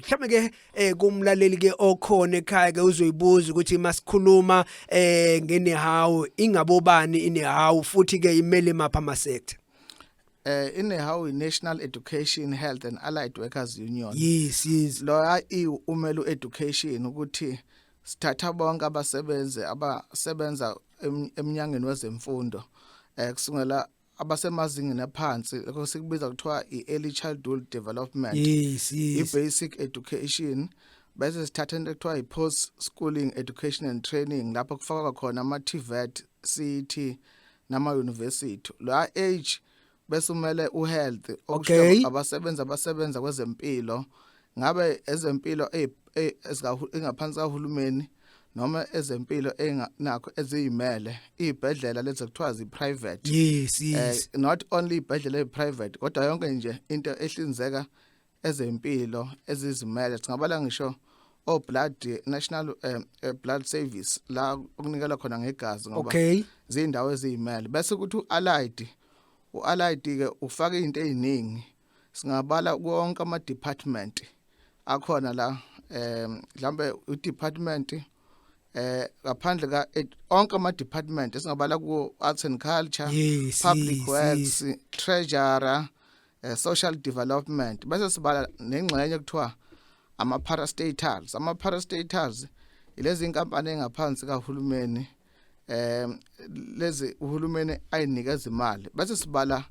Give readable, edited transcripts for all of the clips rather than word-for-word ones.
mhlawumbe ke kumlaleli ke okhona ekhaya ke uzoyibuza ukuthi masikhuluma ngenehawu ingabobani inehawu futhi ke imele mapha ama sector. Inehawu National Education Health and Allied Workers Union. Yes. Lo umelu education ukuthi sithatha bonke abasebenza eminyangweni wezemfundo kusungela abasemazingeni aphansi lokho sikubiza kuthiwa i-early childhood development. Yes. I-basic education bese sithatha into ekuthiwa i-post schooling education and training lapho kufaka khona ama-TVET, CET nama university. Lo age bese umele uhealth okusho abasebenza kwezempilo ngabe ezempilo engaphansi kahulumeni noma ezempilo enganakho eziyimele ibhedlela lezi kuthiwa zi-private. Yes. Not only ibhedlela e-private kodwa yonke nje into ehlinzeka ezempilo ezizimele singabala ngisho national blood service la okunikela khona ngegazi ngoba zindawo eziyimele bese kuthi u-allied ke ufaka izinto eziningi singabala konke ama department akhona la mhlambe u-department ngaphandle ka onke ama department singabala ku arts and culture, public works, treasurer, social development bese sibala nengxenye kuthiwa ama parastatals ilezi inkampani engaphansi kahulumeni lezi uhulumeni ayinikeza imali bese sibala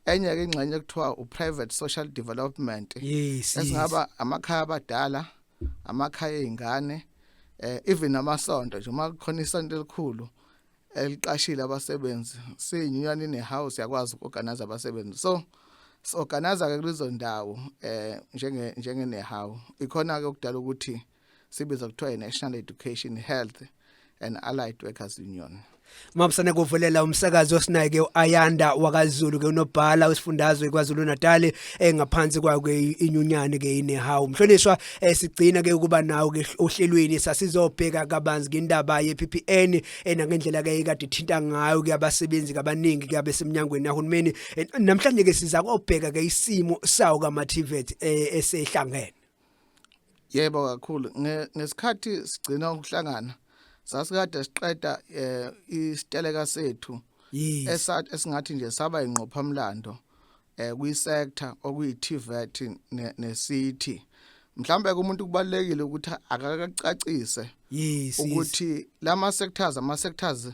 enye ke ingxenye kuthiwa u-private social development esingaba amakhaya abadala amakhaya ezingane even amasonto nje uma kukhona isonto elikhulu eliqashile abasebenzi siyinyunyana inehouse yakwazi ukorganize abasebenzi so organize ke kulezo ndawo njenge nehouse ikhona ke ukudala ukuthi sibiza kuthiwa i-National Education Health and Allied Workers Union. Mabusane kuvulela umsakazo osinaye ke uAyanda wakaZulu ke unobhala wesifundazwe kwaZulu Natal ngaphansi kwake inyunyane ke inehawu mhlonishwa sigcina ke ukuba nawo ke ohlelweni sasizobheka kabanzi ngendaba ye-PPN nangendlela ke ikade ithinta ngayo ke abasebenzi abaningi ke abesemnyangweni yahulumeni namhlanje ke siza kubheka ke isimo sawo kaMaTVET esehlangene. Yebo kakhulu ngesikhathi sigcina ukuhlangana sasikade siqeda isiteleka sethu esingathi nje saba ingqophamlando kwi-sector okuyi-TVET ne-CET mhlambe umuntu kubalekile ukuthi akakacacise ukuthi lama sectors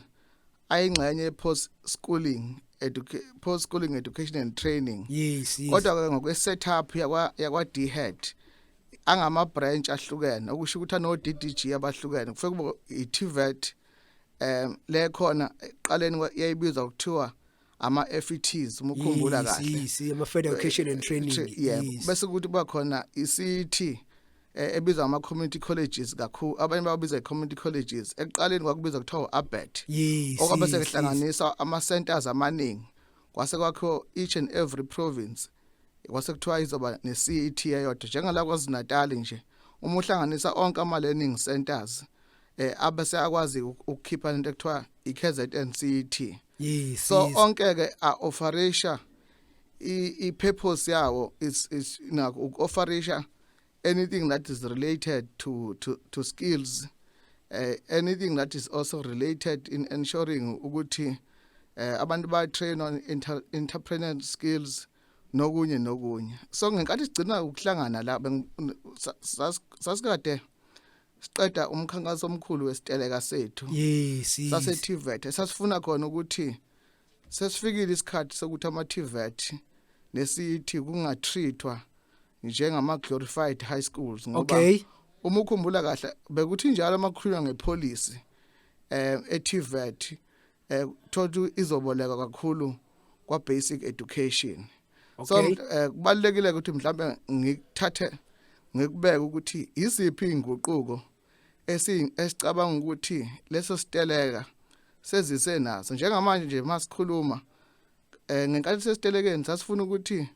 ayingxenye post schooling education and training kodwa ke ngokwe setup yakwa DHET angama branch ahlukene okusho ukuthi ano DDG abahlukene kufike kube i-TVET le khona eqaleni yayibizwa ukuthiwa ama FETs umukhumbula kahle ama Federal Education and Training bese kuthi kuba khona i-CET ebizwa ama community colleges kakhulu abanye babiza community colleges eqaleni kwakubizwa kuthiwa ABET okwabe sekuhlanganisa ama centers amaningi kwase kwakho each and every province kwase kuthiwa izoba ne-CET eyodwa njengala kwaZulu Natal nje uma uhlanganisa onke ama learning centers abese akwazi ukukhipha into ekuthiwa i-KZN CET so onke ke offerisha i-purpose yawo is offerisha anything that is related to skills anything that is also related in ensuring ukuthi abantu ba train on entrepreneurial skills nokunye so ngenkathi sigcina ukuhlangana la sasikade siqeda umkhankaso omkhulu wesiteleka sethu sase TVET sasifuna khona ukuthi sesifikile isikhathi sokuthi ama TVET ne-CET kungatreatwa njengama glorified high schools ngoba uma ukhumbula kahle bekuthi njalo amakhulunywa ngepolicy e-TVET thola izoboleka kakhulu kwa basic education so kubalekile ukuthi mhlawumbe ngikuthathe ngikubeka ukuthi iziphi inguquko esicabanga ukuthi leso siteleka sezise naso njengamanje nje masikhuluma ngenkathi sesitelekeni sasifuna ukuthi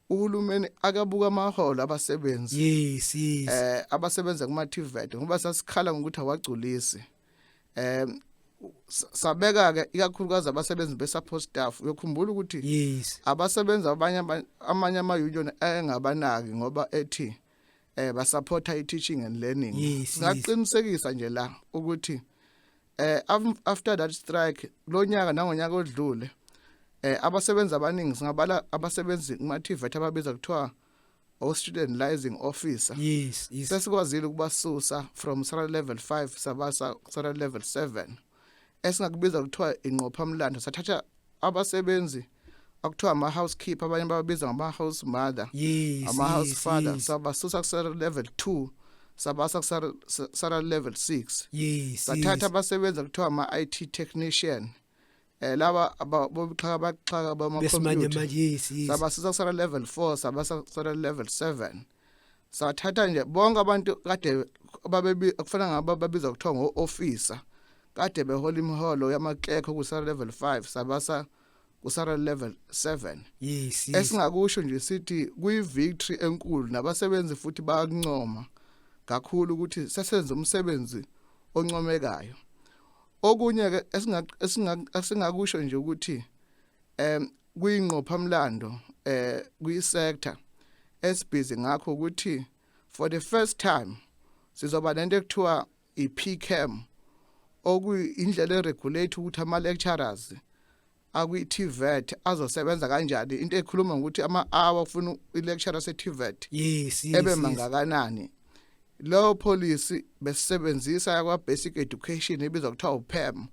uhulumeni akabuka amaholo abasebenzi abasebenza kuma TVET ngoba sasikhala ngokuthi awagculisi sabeka ke ikakhulukazi abasebenzi be-support staff uyokhumbula ukuthi abasebenza amanye ama-union engabanaki ngoba ethi ba support teaching and learning. Yes, Ngaqinisekisa nje la ukuthi after that strike lonyaka nangonyaka odlule abasebenzi abaningi singabala abasebenzi kuma TVET ababiza kuthiwa student liaison officer. Yes. Sesikwazile ukubasusa from salary level 5 sabasa salary level 7 esingakubiza kuthiwa inqophamlando. Sathatha abasebenzi akuthiwa ama housekeeper abanye babiza ngama house mother, ama house father, sabasusa ku salary level 2 sabasa ku salary level 6. Sathatha abasebenzi akuthiwa ama IT technician laba bobuxhaka bama computer sabasusa ku salary level 4 sabasa ku salary level 7. Sathatha nje bonke abantu kade kufana ngababiza kuthiwa ngo officer kade behola imiholo yamakekho ku salary level 5 sabasa ku salary level 7. Esingakusho nje sithi kuyi victory enkulu nabasebenzi futhi bayakuncoma kakhulu ukuthi sesenza umsebenzi oncomekayo. Okunye ke esingakusho nje ukuthi kuyinqophamlando kuyi sector esibhizi ngakho ukuthi for the first time sizoba nento ekuthiwa iPCAM okuyindlela eregulate ukuthi ama lecturers akwi TVET azosebenza kanjani, into ekhuluma ukuthi ama hour ufuna I lecturer se TVET ebe mangakanani. Law policy besebenzisa kwa basic education ebizwa kuthiwa uPEM.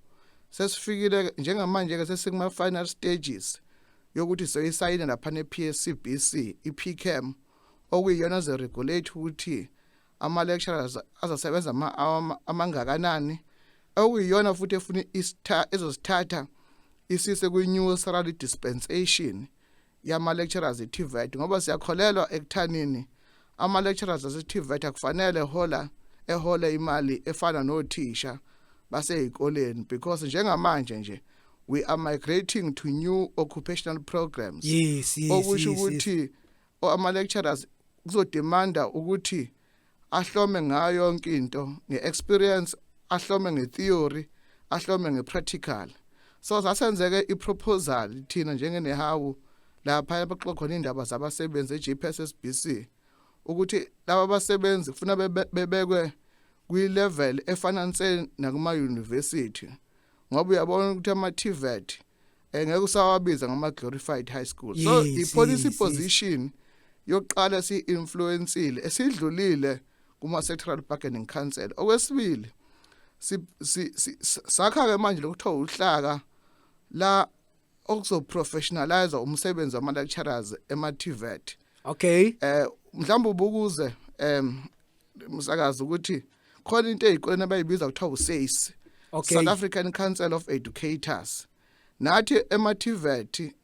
Sesifikile njengamanje ke sesikuma final stages yokuthi soyisayina lapha ne PSCBC iPCAM okuyiyona ze regulate ukuthi ama lecturers azosebenza ama amangakanani, okuyiyona futhi efuna ezosithatha isise kwi new salary dispensation yama lecturers eTVET, ngoba siyakholelwa ekuthanini ama lecturers eTVET akufanele ehola imali efana nothisha baseyikoleni, because njengamanje nje we are migrating to new occupational programs. Okusho ukuthi ama lecturers kuzodemanda ukuthi ahlome ngayo yonke into ngeexperience, ahlome ngetheory, ahlome ngepractical. So sasenzeke iproposal thina njengenehawu lapha abaxoxa khona indaba zabasebenzi eJPSSBC ukuthi laba basebenzi kufuna bebekwe kwi level efananise nakuma university, ngoba uyabona ukuthi ama TVET ngeke usawabiza ngama glorified high school. So I policy position yokuqala si influenceile esidlulile kuma sectoral bargaining council. Okwesibili sakha ke manje lokuthiwa uhlaka la okuzo professionalize umsebenzi wama lecturers ema TVET. Mhlawumbe ubukuze umsakazi ukuthi khona into ezikoleni abayibiza kuthiwa uSACE, South African Council of Educators. Nathi ema TVET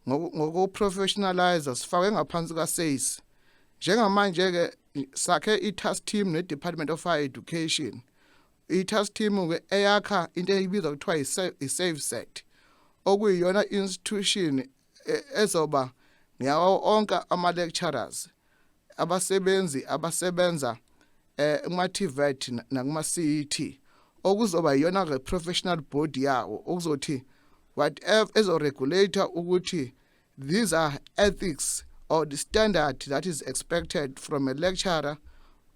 ngoko professionalize sifake ngaphansi ka SACE. Njengamanje ke sakhe i-task team ne Department of Higher Education. I-task team ke eyakha into eyibiza kuthiwa i-SafeSect, okuyiyona institution ezoba ngawo onke ama lecturers abasebenzi abasebenza kuma TVET nakuma CET, okuzoba yiyona ke professional board yawo okuzothi whatever ezo regulator ukuthi these are ethics or the standard that is expected from a lecturer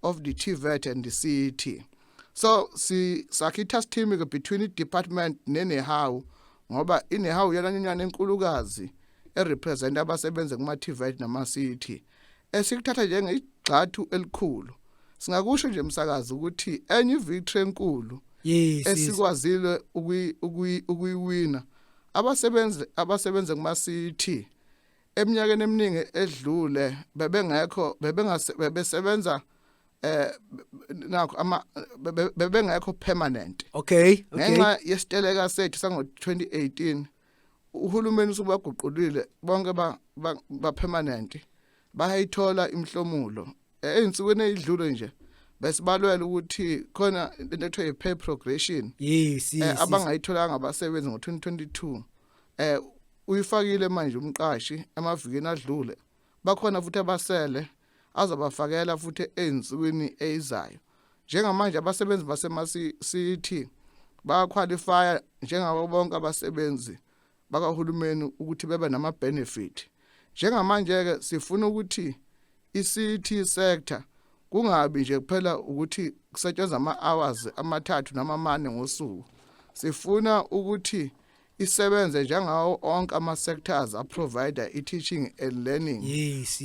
of the TVET and the CET. So sakhi task team between the department nenehawu, ngoba inehawu yona enkulukazi erepresent abasebenza kuma TVET nama CET esikuthatha njengegxathu elikhulu. Singakusho nje umsakazi ukuthi enye victory enkulu esikwazile ukuyiwina abasebenza kuma CET eminyakeni eminingi edlule bebesebenza bebengekho permanent. Ngenxa yesiteleka sethu sango 2018 uhulumeni usubaguqulile bonke ba permanent bayayithola imhlomulo. Einsukwini ezidlule nje besibalwela ukuthi khona into ekuthiwa i-pay progression abangayitholanga abasebenzi ngo-2022 uyifakile manje umqashi emavikini adlule. Bakhona futhi abasele azobafakela futhi einsukwini ezizayo. Njengamanje abasebenzi basema-CET bayaqualify njengabo bonke abasebenzi bakahulumeni ukuthi bebe nama benefit. Njengamanje ke sifuna ukuthi i-CET sector kungabi nje kuphela ukuthi kusetshenzwa ama-hours amathathu noma amane ngosuku. Sifuna ukuthi isebenze njengawo onke ama-sectors a-provider i-teaching and learning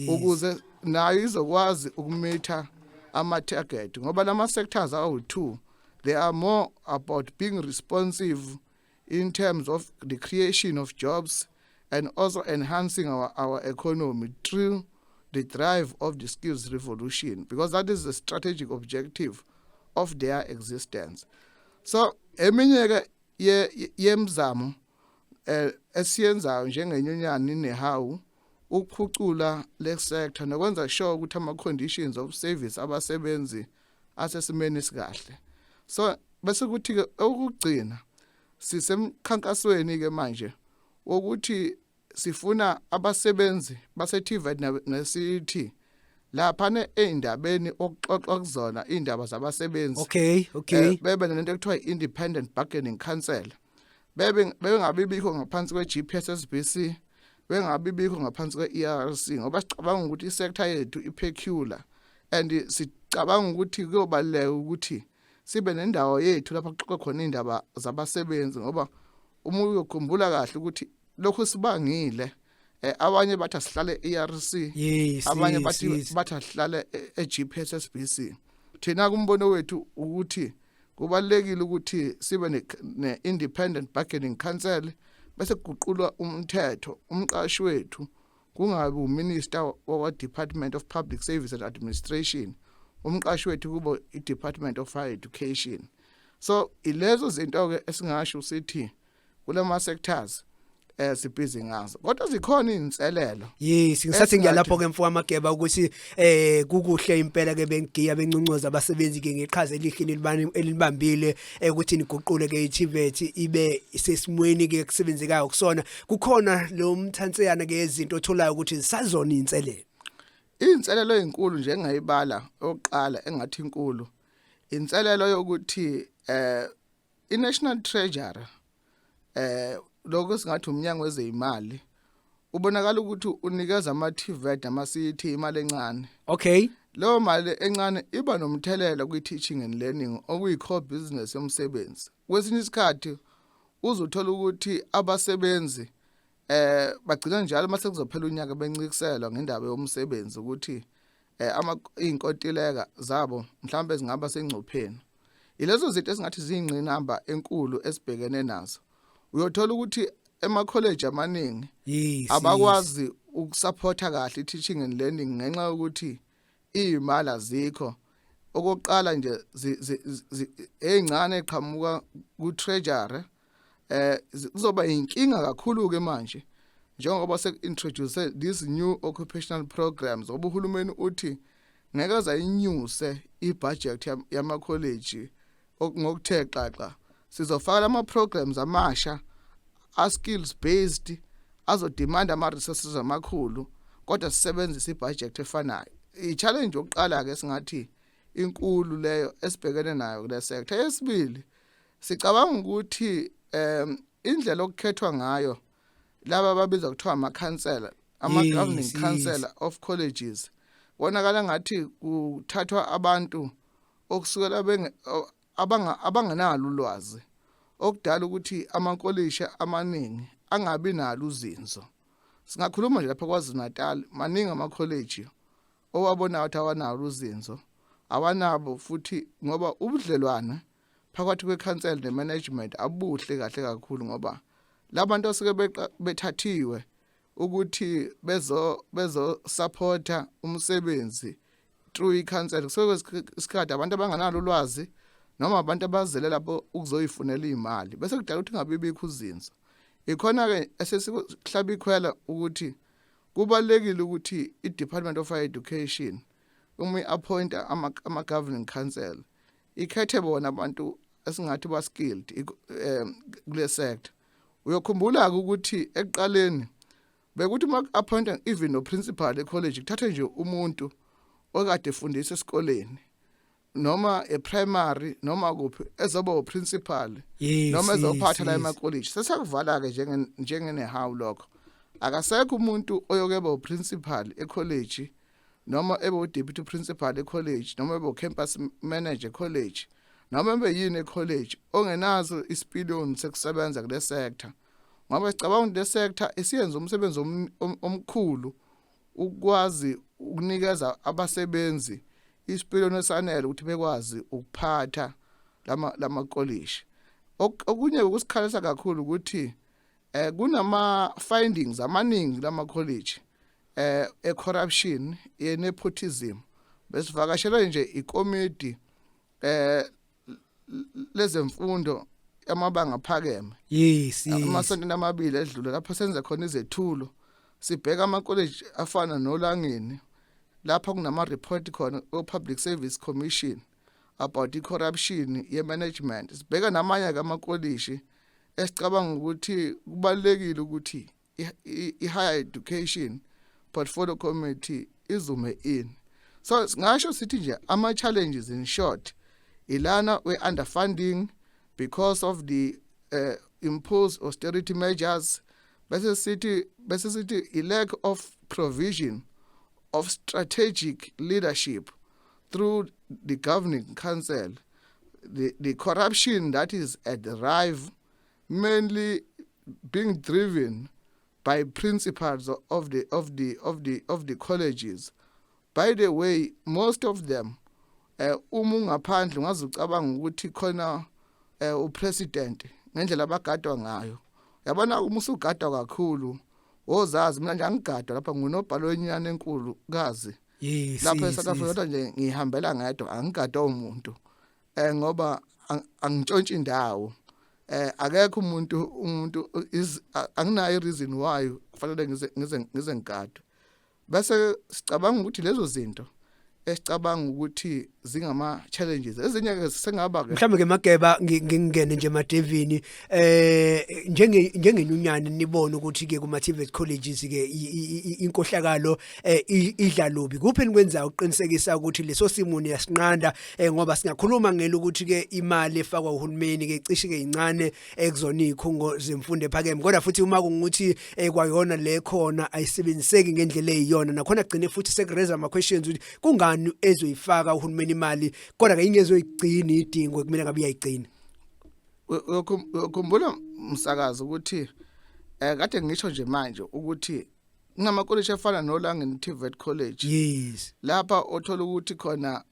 ukuze nayo izokwazi ukumitha ama-target ngoba lama-sectors awu-2 they are more about being responsive in terms of the creation of jobs and also enhancing our economy through the drive of the skills revolution, because that is the strategic objective of their existence. So eminye yemzamo esiyenzayo njengenyunyana nehawu ukuphucula le sector nokwenza sure ukuthi ama conditions of service abasebenzi asesimeni sikahle. So bese kuthi ke ukugcina sisemkhankasweni ke manje ukuthi sifuna abasebenzi base-TVET ne-CET lapha eindabeni okuxoxwa kuzona indaba zabasebenzi. Okay. Bebe nento ekuthiwa independent bargaining council. Bengabibikho ngaphansi kwe-GPSSBC, bengabibikho ngaphansi kwe-ERC ngoba sicabanga ukuthi isector yethu ipeculiar and sicabanga ukuthi kuyobaleka ukuthi sibe nendawo yethu lapha kuxoxa khona indaba zabasebenzi ngoba uma uyokhumbula kahle ukuthi lokho sibangile abanye bathi asihlale e-ERC abanye bathi asihlale e-GPSSBC. Thina kumbono wethu ukuthi kubalekile ukuthi sibe ne-independent bargaining council bese kuguqulwa umthetho umqashi wethu kungabi uminister wa Department of Public Service and Administration, umqashi wethu kubo i-Department of Higher Education. So ilezo zinto ke esingasho sithi kulama sectors sibhizi ngazo kodwa zikhona inselelo. Yes, ngisathi ngiyalapho ke mfowethu Mageba ukuthi kukuhle impela ke bengiya bencuncoza abasebenzi ke ngeqhaza elihle elibambile ukuthi niguqule ke iTVET ibe sesimweni ke kusebenzekayo kusona. Kukhona lo mthanseyana ke izinto otholayo ukuthi zisazona inselelo. Inselelo ezinkulu nje engayibala oqala engathi inkulu inselelo yokuthi i-National Treasury lokho singathi umnyango wezeyimali ubonakala ukuthi unikeza ama-TVET nama-CET imali encane. Okay. Leyo mali encane iba nomthelela kwi-teaching and learning okuyi-core business yomsebenzi. Kwesinye isikhathi uzothola ukuthi abasebenzi bagcina njalo mase kuzophela unyaka bencikisela ngendaba yomsebenzi ukuthi inkontileka zabo mhlambe zingaba sengcupheni. Ilezo zinto esingathi ziyingqinamba enkulu esibhekene nazo. Uyothola ukuthi ema-college amaningi abakwazi ukusupporta kahle i-teaching and learning ngenxa yokuthi imali azikho. Okokuqala nje ezincane eqhamuka ku-treasury kuzoba inkinga kakhulu ke manje njengoba sek-introduce these new occupational programs ngoba uhulumeni uthi ngeke zayinyuse i-budget yama-college ngokuthe xaxa. Sizofaka ama-programs amasha a-skills based azodemand ama-resources amakhulu kodwa sisebenzisa i-budget efanayo. I-challenge yokuqala ke singathi inkulu leyo esibhekene nayo kule sector. Yesibili sicabanga ukuthi indlela okukhethwa ngayo laba babiza kuthiwa ama-councillor ama-governing councillor of colleges bonakala ngathi kuthathwa abantu okusukela abangenalo ulwazi okudala ukuthi amakolisha amaningi angabi nalo uzinzo. Singakhuluma nje lapha KwaZulu-Natal maningi ama-college owabonayo ukuthi awanalo uzinzo awanabo futhi ngoba ubudlelwane phakathi kwe-council ne-management abuhle kahle kakhulu ngoba labantu osike bethathiwe ukuthi bezo supporta umsebenzi through i-council kusesikhathi abantu abangenalo ulwazi noma abantu abazele lapho ukuzoyifunela imali bese kudala ukuthi ngabibikho uzinzo. Ikhona ke esesihlaba ikhwela ukuthi kubalekile ukuthi i-Department of Higher Education uma i-appointa ama-governing council ikhethe bona abantu esingathi ba-skilled kule sector. Uyokhumbula ukuthi ekuqaleni bekuthi ma-appointa even no principal e-college kuthathe nje umuntu okade efundisa esikoleni noma e-primary noma kuphi ezoba u-principal noma ezophatha la ema-college. Sesekuvala ke njengenehawu lokho akasekho umuntu oyokeba u-principal e-college noma ebe deputy principal e-college noma ebe campus manager e-college noma ebe yini e-college ongenazo isipiliyoni sekusebenza kule sector ngoba sicabanga le sector isiyenza umsebenzi omkhulu ukwazi ukunikeza abasebenzi isipiliyoni esanele ukuthi bekwazi ukuphatha lama college. Okunye ukusikhalisa kakhulu ukuthi kunama findings amaningi lama college corruption nepotism besivakashela nje ikomiti lezemfundo amabanga aphakeme amasonto amabili edlule lapho senze khona izethulo sibheka ama college afana noLangeni lapha kunama report khona o-Public Service Commission about corruption ye management sibheka namanye kamakolishi esicabanga ukuthi kubalekile ukuthi i-higher education portfolio committee izume in. So singasho sithi nje ama challenges in short ilana we underfunding because of the imposed austerity measures bese sithi a lack of provision of strategic leadership through the governing council, the corruption that is at the rise mainly being driven by principals of the colleges. By the way, most of them ngaphandle ungazucabanga ukuthi khona upresident ngendlela abagadwa ngayo. Yabona umusugadwa kakhulu ozazi mina nje angigadwa lapha ngunobhalo wenyane enkulu kazi. Lapha eSouth Africa nje ngihambela ngedwa angigadwa umuntu ngoba angintshontshe indawo akekho umuntu anginayo reason why kufanele ngize ngigadwe bese sicabanga ukuthi lezo zinto esicabanga ukuthi zingama challenges ezinye ke sengaba ke mhlambe ke Mageba ngingene nje emadevini njengenyunyane nibona ukuthi ke kuma TVET colleges ke inkohlakalo idla lobi kuphi nikwenza uqinisekisa ukuthi leso simo niyasinqanda ngoba singakhuluma ngelo ukuthi ke imali efakwa uhulumeni ke cishe ke incane ekuzona ikhungo zemfundo ephakeme kodwa futhi uma kungukuthi kwayona le khona ayisebenziseki ngendlela eyiyona nakhona gcine futhi sekureza ama questions ukuthi kungani ezoyifaka uhulumeni imali kodwa ke ingezoyigcina idingo kumele ngabe iyayigcina. Ukhumbula umsakazo ukuthi kade ngisho nje manje ukuthi ngama college afana noLangeni TVET College lapha othola ukuthi khona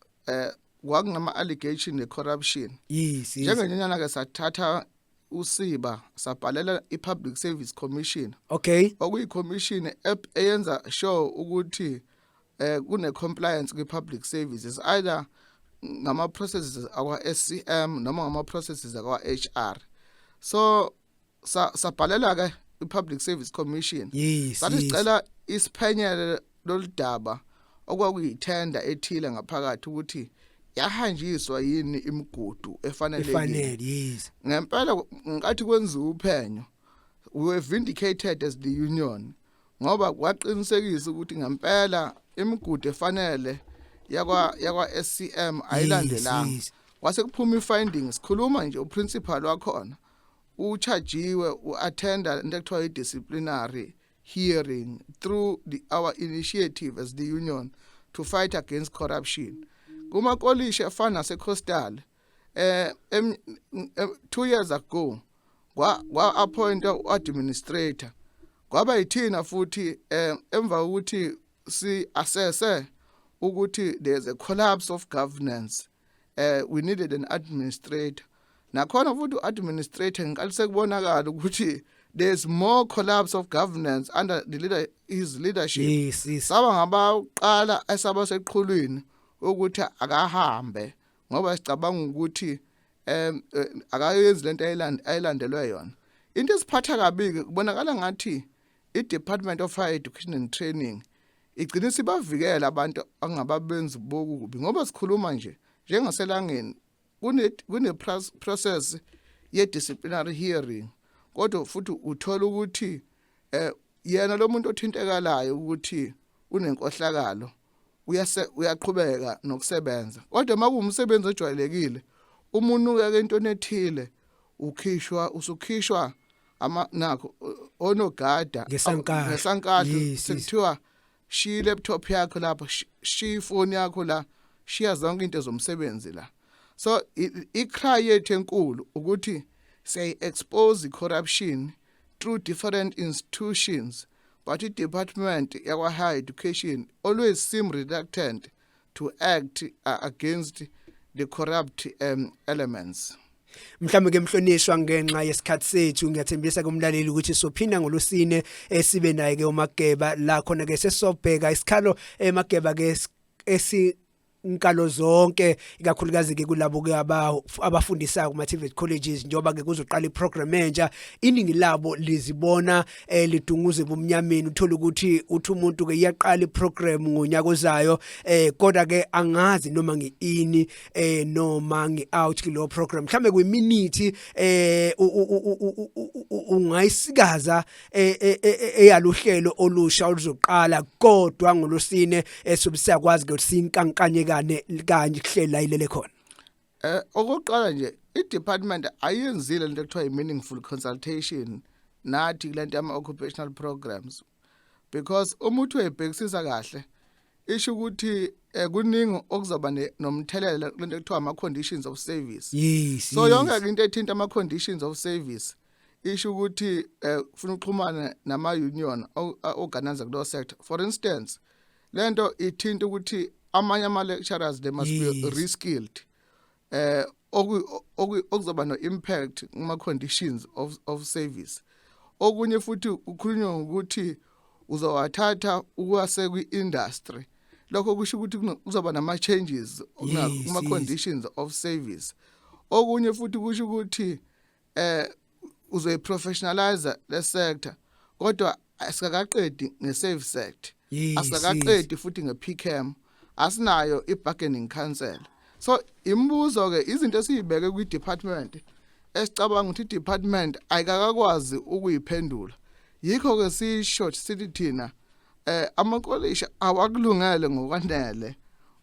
kwakungama allegation ne corruption njengenyana ke sathatha usiba sabhalela iPublic Service Commission okuyi commission eyenza sure ukuthi kune compliance kwi public services either ngama processes akwa SCM noma ngama processes akwa HR. So sabhalela ke i Public Service Commission sasicela isiphenyele loludaba okwakuyithenda ethile ngaphakathi ukuthi yahanjiswa yini imigudu efanele ngempela ngathi kwenziwa uphenyo we were vindicated as the union ngoba kwaqinisekisa ukuthi ngempela imigudu efanele yakwa SCM ayilandelanga wase kuphuma ifindings khuluma nje uprincipal wakhona uchajiwe uattenda into ekuthiwa disciplinary hearing through our initiative as the union to fight against corruption kuma college afana naseCoastal 2 years ago kwa appoint administrator kwaba yithina futhi emva ukuthi si assess ukuthi there's a collapse of governance we needed an administrator nakhona futhi administrator ngiqalise kubonakala ukuthi there's more collapse of governance under his leadership saba ngabaqala esaba seqhulwini ukuthi akahambe ngoba sicabanga ukuthi akayenzi lento ayilandelwe yona into esiphatha kabi kubonakala ngathi i-Department of Higher Education and Training igcina sibavikela abantu angababenzi bokubi ngoba sikhuluma nje njengaselangeni kune process ye disciplinary hearing kodwa futhi uthola ukuthi yena lo muntu othintekalayo ukuthi unenkohlakalo uyaqhubeka nokusebenza kodwa makuwumsebenzi ojwayelekile umuntu ke into ethile usukhishwa nakho onogada ngesankadlo sekuthiwa shi laptop yakho lapha, shi phone yakho la, shiya zonke into zomsebenzi la. So i-cry yethu enkulu ukuthi say expose corruption through different institutions, but the department yakwa higher education always seem reluctant to act against the corrupt elements. Mhlawumbe ke mhlonishwa ngenxa yesikhathi sethu ngiyathembisa kumlaleli ukuthi sophinda ngolosine sibe naye ke uMageba la khona ke sesobheka isikhalo eMageba ke nkalo zonke ikakhulukazi ke kulabo ke abafundisa kuma TVET colleges njoba ke kuzoqala iprogram entsha iningi labo lizibona lidunguze bomnyameni uthola ukuthi umuntu ke iyaqala iprogram ngonyaka ozayo kodwa ke angazi noma ngiini noma ngiout kilo program mhlambe kwiminute ungayisikaza eyaluhlelo olusha oluzoqala kodwa ngolosine sobisakwazi ke sinkankanye kanye kuhlela ilele khona okokuqala nje i-department ayenzile into ekuthiwa i-meaningful consultation nathi kulanto ama-occupational programs because umuntu webhekisisa kahle isho ukuthi kuningi okuzoba nomthelela kulento ekuthiwa ama-conditions of service. So yonke into ethinta ama-conditions of service isho ukuthi ufuna uxhumana nama-union organize kulo sector. For instance lento ithinta ukuthi amanye ama-lecturers they must be reskilled okuzoba no impact kuma-conditions of service. Okunye futhi ukhulunywa ukuthi uzowathatha uwase kwi-industry lokho kusho ukuthi kuzoba nama-changes kuma-conditions of service. Okunye futhi kusho ukuthi uzoyi-professionalize le sector kodwa asikaqedi nge-service sector asikaqedi futhi nge-PCAM asinayo i-bargaining council. So imbuzo ke izinto esizibeke kwi-department esicabanga ukuthi i-department ayikakwazi ukuyiphendula yikho ke sisho sithi thina ama-college awakulungele ngokwanele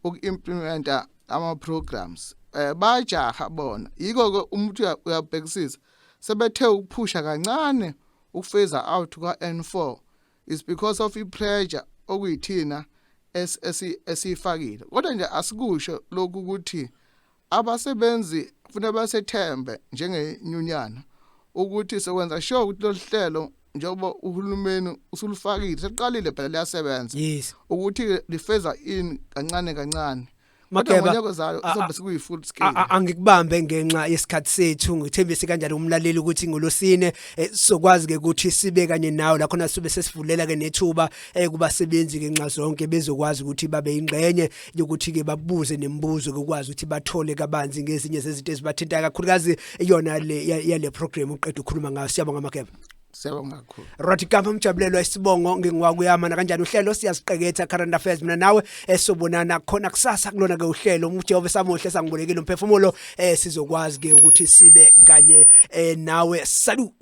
uku-implementa ama-programs bajaha bona yikho ke umuntu uyabhekisisa sebethe ukuphusha kancane ukufeza out kwa-N4 is because of i-pressure okuyithina esifakile kodwa nje asikusho lokhu ukuthi abasebenzi kufanele basethembe njengenyunyana ukuthi sekwenza sure ukuthi lo hlelo njengoba uhulumeni usulufakile seqalile phela liyasebenza ukuthi lifeza in kancane kancane. Mageba sobe sikuyi full scale angikubambe ngenxa yesikhathi sethu ngithembise kanjalo umlaleli ukuthi ngolosine sokwazi ke ukuthi sibe kanye nawe la khona sibe sesivulela ke nethuba kubasebenzi ke nxa zonke bezokwazi ukuthi babe ingxenye yokuthi ke babuze nemibuzo ukwazi ukuthi bathole kabanzi ngezinye zezinto ezibathinta kakhulukazi iyona le yale program uqeda ukukhuluma ngayo. Siyabonga Mageba. Siyabonga kakhulu. Rotikamba Mjabulelwa isibongo ngingwakuyama kanjani uhlelo siyasiqeketha current affairs mina nawe esobonana khona kusasa kulona ke uhlelo uJehova samuhle sangibolekile umphefumulo sizokwazi ke ukuthi sibe kanye nawe. Salut.